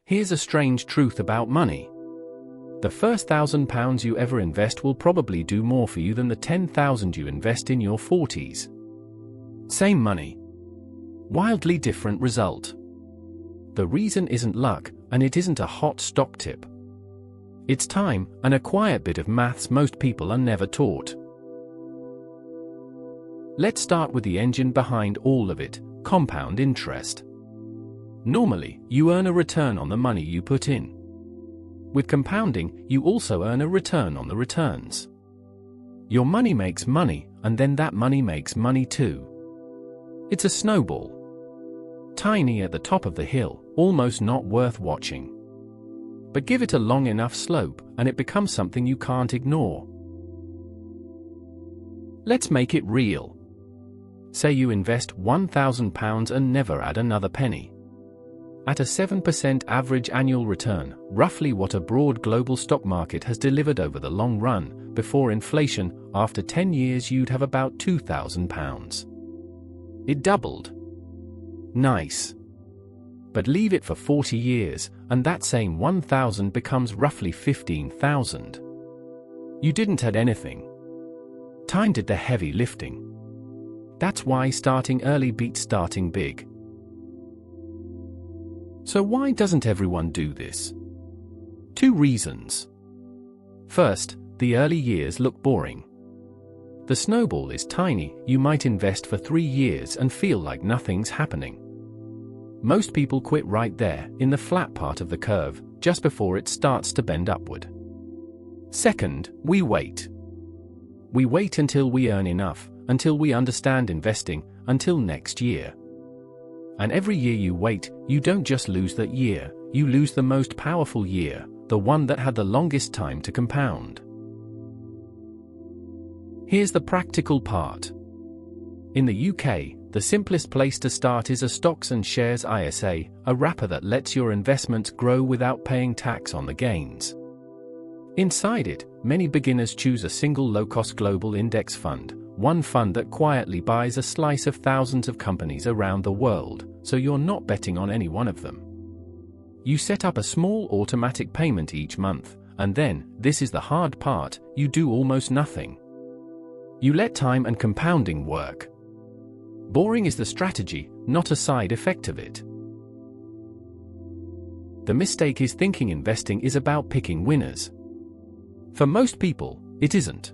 Here's a strange truth about money. The first £1,000 you ever invest will probably do more for you than the 10,000 you invest in your 40s. Same money. Wildly different result. The reason isn't luck, and it isn't a hot stock tip. It's time, and a quiet bit of maths most people are never taught. Let's start with the engine behind all of it: compound interest. Normally, you earn a return on the money you put in. With compounding, you also earn a return on the returns. Your money makes money, and then that money makes money too. It's a snowball. Tiny at the top of the hill, almost not worth watching. But give it a long enough slope, and it becomes something you can't ignore. Let's make it real. Say you invest £1,000 and never add another penny. At a 7% average annual return, roughly what a broad global stock market has delivered over the long run, before inflation, after 10 years you'd have about £2,000. It doubled. Nice. But leave it for 40 years, and that same 1,000 becomes roughly 15,000. You didn't add anything. Time did the heavy lifting. That's why starting early beats starting big. So why doesn't everyone do this? 2 reasons. First, the early years look boring. The snowball is tiny, you might invest for 3 years and feel like nothing's happening. Most people quit right there, in the flat part of the curve, just before it starts to bend upward. Second, we wait. We wait until we earn enough, until we understand investing, until next year. And every year you wait, you don't just lose that year, you lose the most powerful year, the one that had the longest time to compound. Here's the practical part. In the UK, the simplest place to start is a stocks and shares ISA, a wrapper that lets your investments grow without paying tax on the gains. Inside it, many beginners choose a single low-cost global index fund, one fund that quietly buys a slice of thousands of companies around the world, so you're not betting on any one of them. You set up a small automatic payment each month, and then, this is the hard part, you do almost nothing. You let time and compounding work. Boring is the strategy, not a side effect of it. The mistake is thinking investing is about picking winners. For most people, it isn't.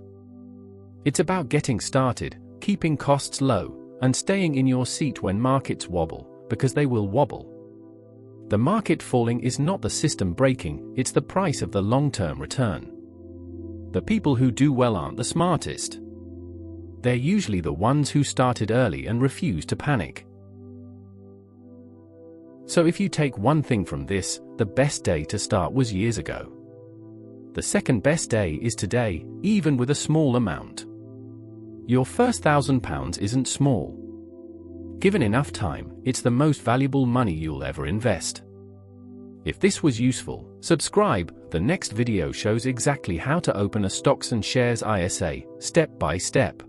It's about getting started, keeping costs low, and staying in your seat when markets wobble, because they will wobble. The market falling is not the system breaking, it's the price of the long-term return. The people who do well aren't the smartest. They're usually the ones who started early and refuse to panic. So if you take one thing from this, the best day to start was years ago. The second best day is today, even with a small amount. Your first £1,000 isn't small. Given enough time, it's the most valuable money you'll ever invest. If this was useful, subscribe. The next video shows exactly how to open a stocks and shares ISA, step by step.